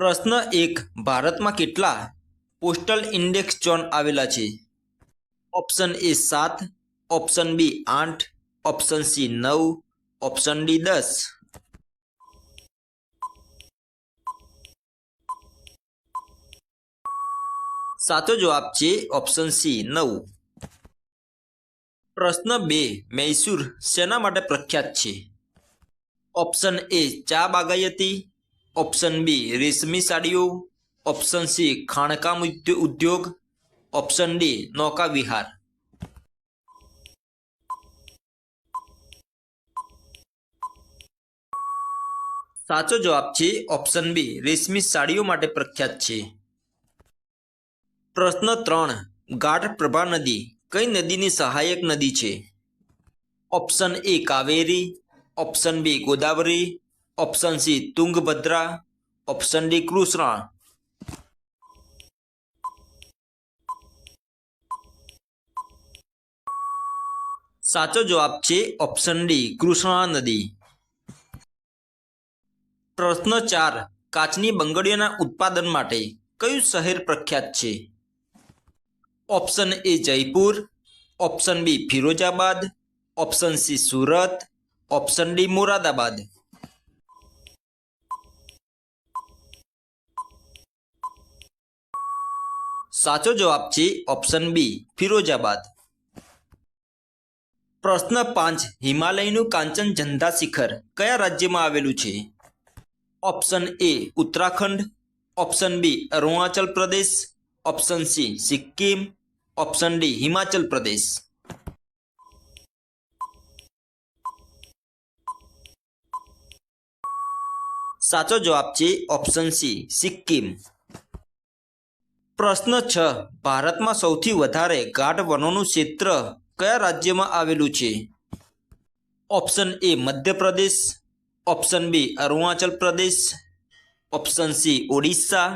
પ્રશ્ન 1. ભારતમાં કેટલા પોસ્ટલ ઇન્ડેક્સ ઝોન આવેલા છે? Option A 7, option B 8, option C 9, option D 10. સાચો જવાબ છે ઓપ્શન સી 9. પ્રશ્ન 2. મૈસૂર શેના માટે પ્રખ્યાત છે? ઓપ્શન એ ચા બાગાયતી, ઓપ્શન બી રેશમી સાડીઓ, ઓપ્શન સી ખાણકામ ઉદ્યોગ, ઓપ્શન ડી નૌકા વિહાર. સાચો જવાબ છે ઓપ્શન બી રેશમી સાડીઓ માટે પ્રખ્યાત છે. પ્રશ્ન 3. ઘાટ પ્રભા નદી કઈ નદીની સહાયક નદી છે? Option A Kaveri, option B Godavari, option C Tungabhadra, option D Krishna. સાચો જવાબ છે ઓપ્શન ડી કૃષ્ણા નદી. પ્રશ્ન 4. કાચની બંગડીઓના ઉત્પાદન માટે કયું શહેર પ્રખ્યાત છે? Option A Jaipur, option B Firozabad, option C Surat, option D Moradabad. સાચો જવાબ છે ઓપ્શન બી ફિરોજાબાદ. પ્રશ્ન 5. હિમાલયનું કાંચનજંઘા શિખર કયા રાજ્યમાં આવેલું છે? Option A Uttarakhand, option B Arunachal Pradesh, option C Sikkim, option D Himachal Pradesh. સાચો જવાબ છે ઓપ્શન સી સિક્કિમ. પ્રશ્ન 6. ભારતમાં સૌથી વધારે ગાઢ વનોનું ક્ષેત્ર કયા રાજ્યમાં આવેલું છે? Option A Madhya Pradesh, option B Arunachal Pradesh, option C Odisha,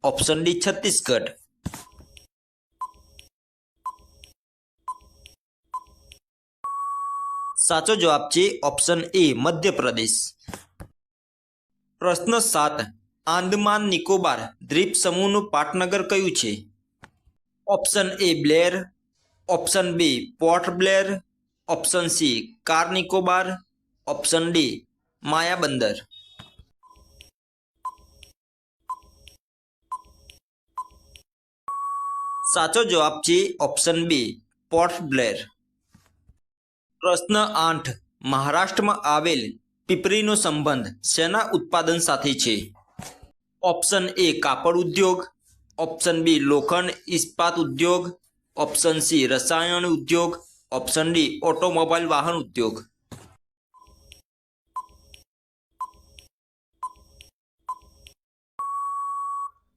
option D Chhattisgarh. સાચો જવાબ છે ઓપ્શન એ મધ્યપ્રદેશ. પ્રશ્ન 7. આંદમાન નિકોબાર દ્વીપ સમૂહનું પાટનગર કયું છે? Option A Blair, option B Port Blair, option C Car Nicobar, option D Mayabunder. સાચો જવાબ છે ઓપ્શન બી પોર્ટ બ્લેર. પ્રશ્ન 8. મહારાષ્ટ્રમાં આવેલ પીપરીનો સંબંધ શેના ઉત્પાદન સાથે છે? ઓપ્શન એ કાપડ ઉદ્યોગ, ઓપ્શન બી લોખંડ ઇસ્પાત ઉદ્યોગ, ઓપ્શન સી રસાયણ ઉદ્યોગ, ઓપ્શન ડી ઓટોમોબાઈલ વાહન ઉદ્યોગ.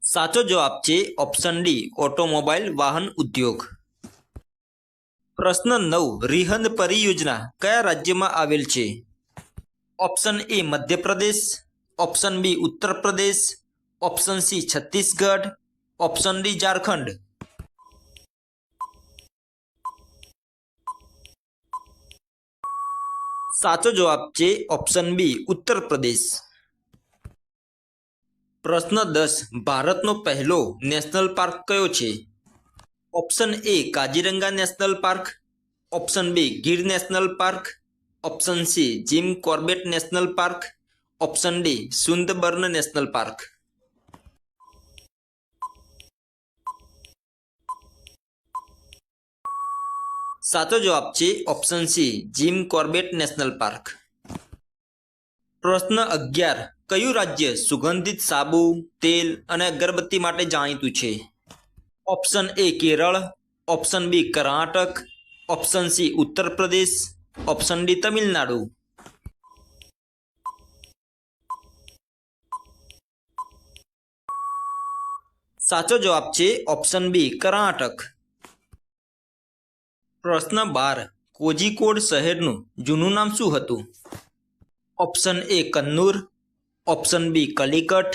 સાચો જવાબ છે ઓપ્શન ડી ઓટોમોબાઈલ વાહન ઉદ્યોગ. પ્રશ્ન 9. રિહંદ પરિયોજના કયા રાજ્યમાં આવેલ છે? Option A Madhya Pradesh, option B Uttar Pradesh, option C Chhattisgarh, option D Jharkhand. સાચો જવાબ છે ઓપ્શન બી ઉત્તર પ્રદેશ. પ્રશ્ન 10. ભારતનો પહેલો નેશનલ પાર્ક કયો છે? Option A Kaziranga national park, option B Gir national park, option C Jim Corbett national park, option D Sundarban national park. સાચો જવાબ છે option C Jim Corbett national park. પ્રશ્ન 11. કયું રાજ્ય સુગંધિત સાબુ, તેલ અને અગરબત્તી માટે જાણીતું છે? Option A Kerala, option B Karnataka, option C Uttar Pradesh, option D Tamil Nadu. સાચો જવાબ છે ઓપ્શન બી કર્ણાટક. પ્રશ્ન 12. કોઝિકોડ શહેરનું જૂનું નામ શું હતું? Option A Kannur, option B Calicut,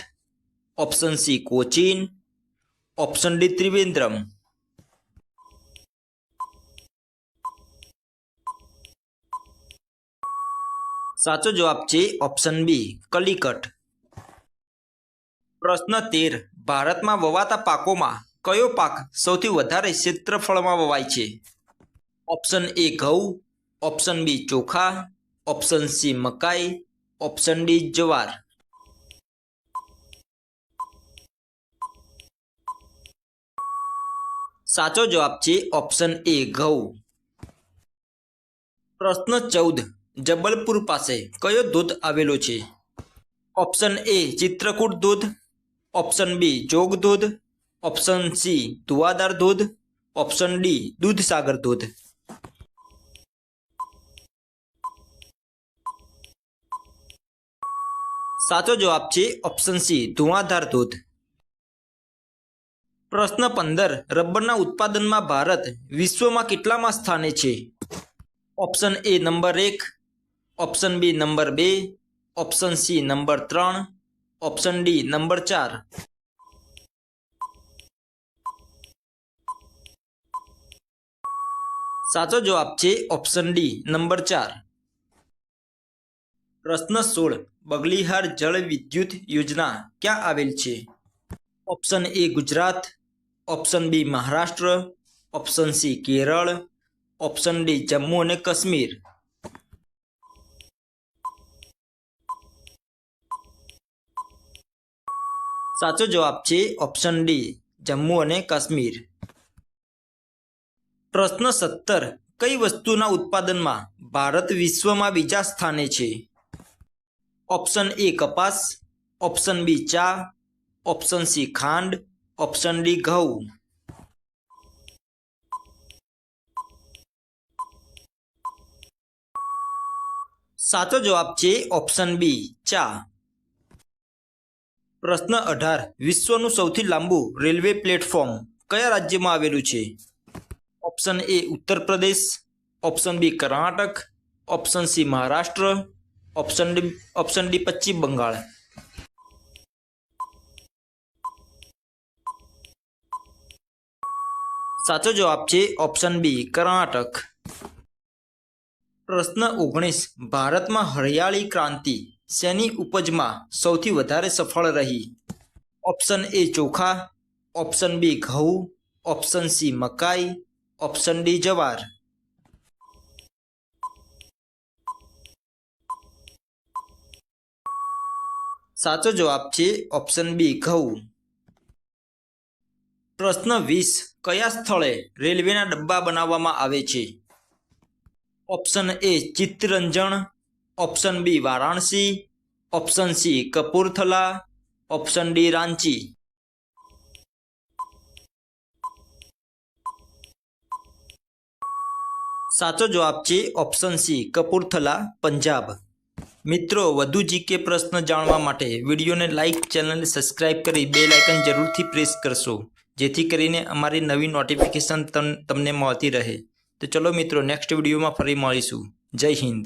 option C Cochin, option D Trivandrum. સાચો જવાબ છે ઓપ્શન બી કલિકટ. પ્રશ્ન 13 ભારતમાં વવાતા પાકોમાં કયો પાક સૌથી વધારે ક્ષેત્રફળમાં વવાય છે? ઓપ્શન એ ઘઉં, ઓપ્શન બી ચોખા, ઓપ્શન સી મકાઈ, ઓપ્શન ડી જવાર. સાચો જવાબ છે ઓપ્શન એ ઘઉં. પ્રશ્ન 14 જબલપુર પાસે કયો ધોધ આવેલો છે? ઓપ્શન એ ચિત્રકૂટ ધોધ, ઓપ્શન બી જોગ ધોધ, ઓપ્શન સી ધુવાધાર ધોધ, ઓપ્શન ડી દૂધસાગર ધોધ. સાચો જવાબ છે ઓપ્શન સી ધુવાધાર ધોધ. પ્રશ્ન 15 રબરના ઉત્પાદનમાં ભારત વિશ્વમાં કેટલામાં સ્થાને છે? Option A number 1, option B number 2, option C number 3, option D number 4. સાચો જવાબ છે ઓપ્શન ડી નંબર 4. પ્રશ્ન 16 બગલીહાર જળ વિદ્યુત યોજના ક્યાં આવેલ છે? Option A Gujarat, option B Maharashtra, option C Kerala, option D Jammu અને કાશ્મીર. સાચો જવાબ છે ઓપ્શન ડી જમ્મુ અને કાશ્મીર. પ્રશ્ન 17 કઈ વસ્તુના ઉત્પાદનમાં ભારત વિશ્વમાં બીજા સ્થાને છે? ઓપ્શન એ કપાસ, ઓપ્શન બી ચા, ઓપ્શન સી ખાંડ, ઓપ્શન ડી ઘઉં. સાચો જવાબ છે ઓપ્શન બી ચા. પ્રશ્ન 18 વિશ્વનું સૌથી લાંબુ રેલવે પ્લેટફોર્મ કયા રાજ્યમાં આવેલું છે? Option A Uttar Pradesh, option B Karnataka, option C Maharashtra, option D Paschim Bangal. સાચો જવાબ છે ઓપ્શન બી કર્ણાટક. પ્રશ્ન 19 ભારતમાં હરિયાળી ક્રાંતિ શેની ઉપજમાં સૌથી વધારે સફળ રહી? ઓપ્શન એ ચોખા, ઓપ્શન બી ઘઉં, ઓપ્શન સી મકાઈ, ઓપ્શન ડી જવાર. સાચો જવાબ છે ઓપ્શન બી ઘઉં. પ્રશ્ન 20 કયા સ્થળે રેલવેના ડબ્બા બનાવવામાં આવે છે? Option A Chittaranjan, option B Varanasi, option C Kapurthala, option D Ranchi. સાચો જવાબ છે ઓપ્શન સી કપૂરથલા પંજાબ. મિત્રો વધુ જીકે પ્રશ્ન જાણવા માટે વિડીયોને લાઇક, ચેનલને સબસ્ક્રાઇબ કરી બેલ આઇકન જરૂરથી પ્રેસ કરશો જેથી કરીને અમારી નવી નોટિફિકેશન તમને મળતી રહે. તો ચલો મિત્રો નેક્સ્ટ વિડીયોમાં ફરી મળીશું. જય હિન્દ.